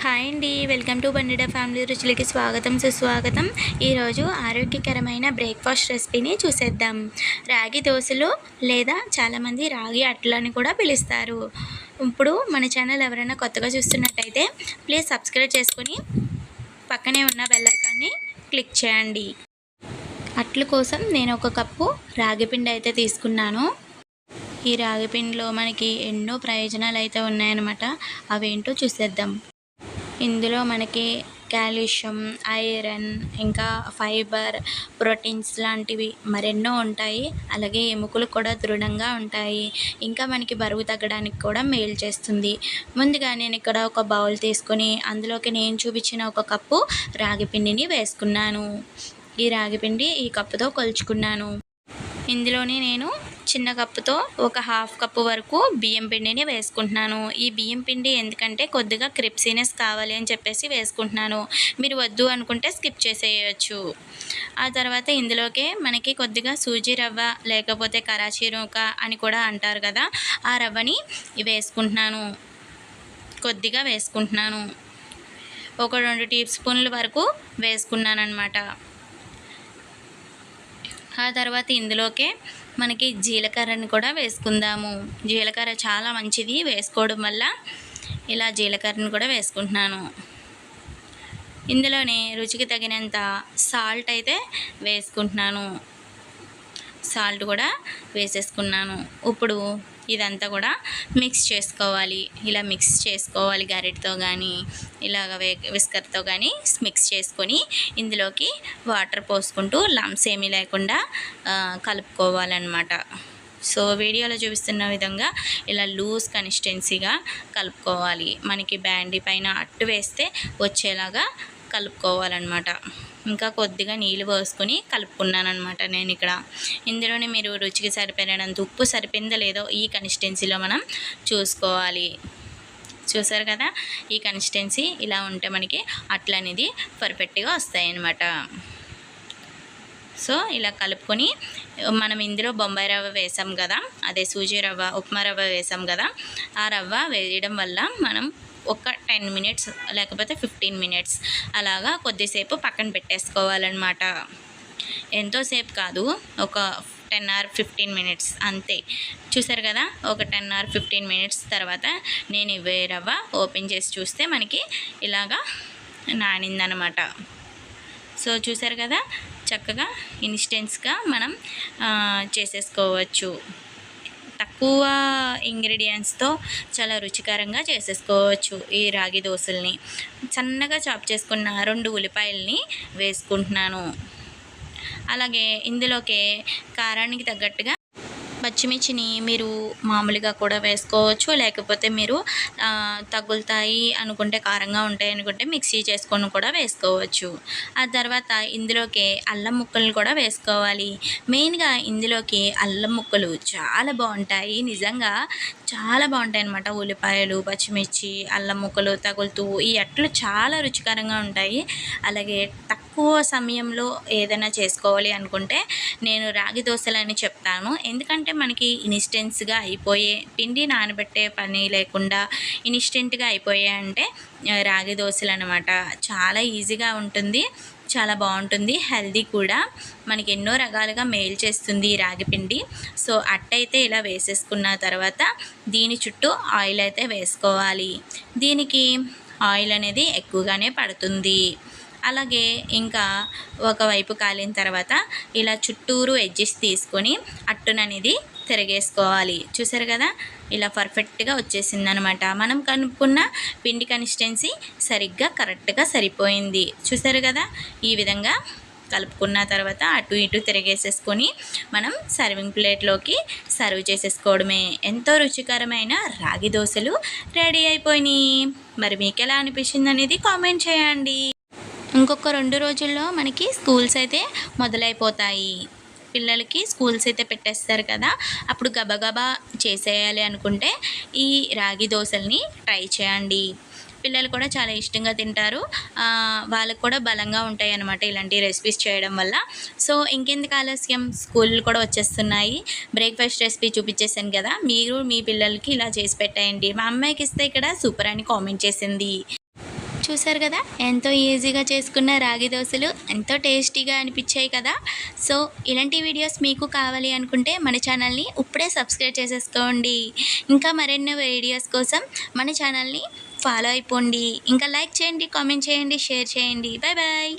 Hi అండి, welcome to బండిడ family రుచులకి స్వాగతం సుస్వాగతం. ఈరోజు ఆరోగ్యకరమైన బ్రేక్ఫాస్ట్ రెసిపీని చూసేద్దాం. రాగి దోశలు లేదా చాలామంది రాగి అట్లని కూడా పిలుస్తారు. ఇప్పుడు మన ఛానల్ ఎవరైనా కొత్తగా చూస్తున్నట్టయితే ప్లీజ్ సబ్స్క్రైబ్ చేసుకొని పక్కనే ఉన్న బెల్ ఐకాన్ని క్లిక్ చేయండి. అట్ల కోసం నేను ఒక కప్పు రాగి పిండి అయితే తీసుకున్నాను. ఈ రాగి పిండిలో మనకి ఎన్నో ప్రయోజనాలు అయితే ఉన్నాయన్నమాట. అవేంటో చూసేద్దాం. ఇందులో మనకి కాల్షియం, ఐరన్, ఇంకా ఫైబర్, ప్రోటీన్స్ లాంటివి మరెన్నో ఉంటాయి. అలాగే ఎముకలు కూడా దృఢంగా ఉంటాయి. ఇంకా మనకి బరువు తగ్గడానికి కూడా మేలు చేస్తుంది. ముందుగా నేను ఇక్కడ ఒక బౌల్ తీసుకొని అందులోకి నేను చూపించిన ఒక కప్పు రాగి పిండిని వేసుకున్నాను. ఈ రాగి పిండి ఈ కప్పుతో కొలుచుకున్నాను. ఇందులోనే నేను చిన్న కప్పుతో ఒక హాఫ్ కప్పు వరకు బియ్యం పిండిని వేసుకుంటున్నాను. ఈ బియ్యం పిండి ఎందుకంటే కొద్దిగా క్రిప్సీనెస్ కావాలి అని చెప్పేసి వేసుకుంటున్నాను. మీరు వద్దు అనుకుంటే స్కిప్ చేసేయచ్చు. ఆ తర్వాత ఇందులోకే మనకి కొద్దిగా సూజీ రవ్వ లేకపోతే కరాచీ రూక అని కూడా అంటారు కదా, ఆ రవ్వని వేసుకుంటున్నాను. కొద్దిగా వేసుకుంటున్నాను. ఒక 2 టీ స్పూన్ల వరకు వేసుకున్నాను అన్నమాట. ఆ తర్వాత ఇందులోకే మనకి జీలకర్రని కూడా వేసుకుందాము. జీలకర్ర చాలా మంచిది వేసుకోవడం వల్ల. ఇలా జీలకర్రని కూడా వేసుకుంటున్నాను. ఇందులోనే రుచికి తగినంత సాల్ట్ అయితే వేసుకుంటున్నాను. సాల్ట్ కూడా వేసేసుకున్నాను. ఇప్పుడు ఇదంతా కూడా మిక్స్ చేసుకోవాలి. ఇలా మిక్స్ చేసుకోవాలి గరిటతో కానీ ఇలాగ విస్కర్తో కానీ మిక్స్ చేసుకొని ఇందులోకి వాటర్ పోసుకుంటూ లంప్స్ ఏమీ లేకుండా కలుపుకోవాలన్నమాట. సో వీడియోలో చూపిస్తున్న విధంగా ఇలా లూజ్ కన్సిస్టెన్సీగా కలుపుకోవాలి. మనకి బ్యాండీ పైన అట్టు వేస్తే వచ్చేలాగా కలుపుకోవాలన్నమాట. ఇంకా కొద్దిగా నీళ్ళు పోసుకొని కలుపుకున్నాను అనమాట నేను ఇక్కడ. ఇందులోనే మీరు రుచికి సరిపోయినంత ఉప్పు సరిపోయిందో లేదో ఈ కన్సిస్టెన్సీలో మనం చూసుకోవాలి. చూసారు కదా, ఈ కన్సిస్టెన్సీ ఇలా ఉంటే మనకి అట్లు అనేది పర్ఫెక్ట్గా వస్తాయి అన్నమాట. సో ఇలా కలుపుకొని మనం ఇందులో బొంబాయి రవ్వ వేసాం కదా, అదే సూజీ రవ్వ, ఉప్మా రవ్వ వేసాం కదా, ఆ రవ్వ వేయడం వల్ల మనం ఒక 10 మినిట్స్ లేకపోతే 15 మినిట్స్ అలాగా కొద్దిసేపు పక్కన పెట్టేసుకోవాలన్నమాట. ఎంతోసేపు కాదు, ఒక 10 or 15 మినిట్స్ అంతే. చూసారు కదా, ఒక 10 or 15 మినిట్స్ తర్వాత నేను ఇవే రవ్వ ఓపెన్ చేసి చూస్తే మనకి ఇలాగా నానిందనమాట. సో చూసారు కదా, చక్కగా ఇన్స్టెంట్స్గా మనం చేసేసుకోవచ్చు. తక్కువ ఇంగ్రీడియంట్స్తో చాలా రుచికరంగా చేసేసుకోవచ్చు ఈ రాగి దోశల్ని. సన్నగా చాప్ చేసుకున్న 2 ఉల్లిపాయలని వేసుకుంటున్నాను. అలాగే ఇందులోకి కారానికి తగ్గట్టుగా పచ్చిమిర్చిని మీరు మామూలుగా కూడా వేసుకోవచ్చు, లేకపోతే మీరు తగులుతాయి అనుకుంటే, కారంగా ఉంటాయి అనుకుంటే మిక్సీ చేసుకొని కూడా వేసుకోవచ్చు. ఆ తర్వాత ఇందులోకి అల్లం ముక్కలు కూడా వేసుకోవాలి. మెయిన్గా ఇందులోకి అల్లం ముక్కలు చాలా బాగుంటాయి, నిజంగా చాలా బాగుంటాయి అన్నమాట. ఉల్లిపాయలు, పచ్చిమిర్చి, అల్లం ముక్కలు తగులుతూ ఈ అట్లు చాలా రుచికరంగా ఉంటాయి. అలాగే తక్కువ సమయంలో ఏదైనా చేసుకోవాలి అనుకుంటే నేను రాగి దోశలు అని చెప్తాను. ఎందుకంటే మనకి ఇన్స్టెంట్స్గా అయిపోయే, పిండి నానబెట్టే పని లేకుండా ఇన్స్టెంట్గా అయిపోయాయి అంటే రాగి దోశలు అనమాట. చాలా ఈజీగా ఉంటుంది, చాలా బాగుంటుంది, హెల్దీ కూడా. మనకి ఎన్నో రకాలుగా మేలు చేస్తుంది ఈ రాగి పిండి. సో అట్టయితే ఇలా వేసేసుకున్న తర్వాత దీని చుట్టూ ఆయిల్ అయితే వేసుకోవాలి. దీనికి ఆయిల్ అనేది ఎక్కువగానే పడుతుంది. అలాగే ఇంకా ఒకవైపు కాలిన తర్వాత ఇలా చుట్టూరు ఎడ్జెస్ తీసుకొని అట్టుననేది తిరగేసుకోవాలి. చూసారు కదా, ఇలా పర్ఫెక్ట్గా వచ్చేసింది అనమాట. మనం కనుక్కున్న పిండి కన్సిస్టెన్సీ సరిగ్గా కరెక్ట్గా సరిపోయింది. చూసారు కదా, ఈ విధంగా కలుపుకున్న తర్వాత అటు ఇటు తిరిగేసేసుకొని మనం సర్వింగ్ ప్లేట్లోకి సర్వ్ చేసేసుకోవడమే. ఎంతో రుచికరమైన రాగి దోశలు రెడీ అయిపోయినాయి. మరి మీకు ఎలా అనిపించింది అనేది కామెంట్ చేయండి. ఇంకొక 2 రోజుల్లో మనకి స్కూల్స్ అయితే మొదలైపోతాయి. పిల్లలకి స్కూల్స్ అయితే పెట్టేస్తారు కదా, అప్పుడు గబగబా చేసేయాలి అనుకుంటే ఈ రాగి దోశల్ని ట్రై చేయండి. పిల్లలు కూడా చాలా ఇష్టంగా తింటారు, వాళ్ళకు కూడా బలంగా ఉంటాయి అన్నమాట ఇలాంటి రెసిపీస్ చేయడం వల్ల. సో ఇంకెందుకు ఆలస్యం, స్కూళ్ళు కూడా వచ్చేస్తున్నాయి. బ్రేక్ఫాస్ట్ రెసిపీ చూపించేసాను కదా, మీరు మీ పిల్లలకి ఇలా చేసి పెట్టేయండి. మా అమ్మాయికి ఇస్తే ఇక్కడ సూపర్ అని కామెంట్ చేసింది. చూసారు కదా ఎంతో ఈజీగా చేసుకున్న రాగి దోశలు ఎంతో టేస్టీగా అనిపించాయి కదా. సో ఇలాంటి వీడియోస్ మీకు కావాలి అనుకుంటే మన ఛానల్ని ఇప్పుడే సబ్స్క్రైబ్ చేసేసుకోండి. ఇంకా మరెన్నో వీడియోస్ కోసం మన ఛానల్ని ఫాలో అయిపోండి. ఇంకా లైక్ చేయండి, కామెంట్ చేయండి, షేర్ చేయండి. Bye bye.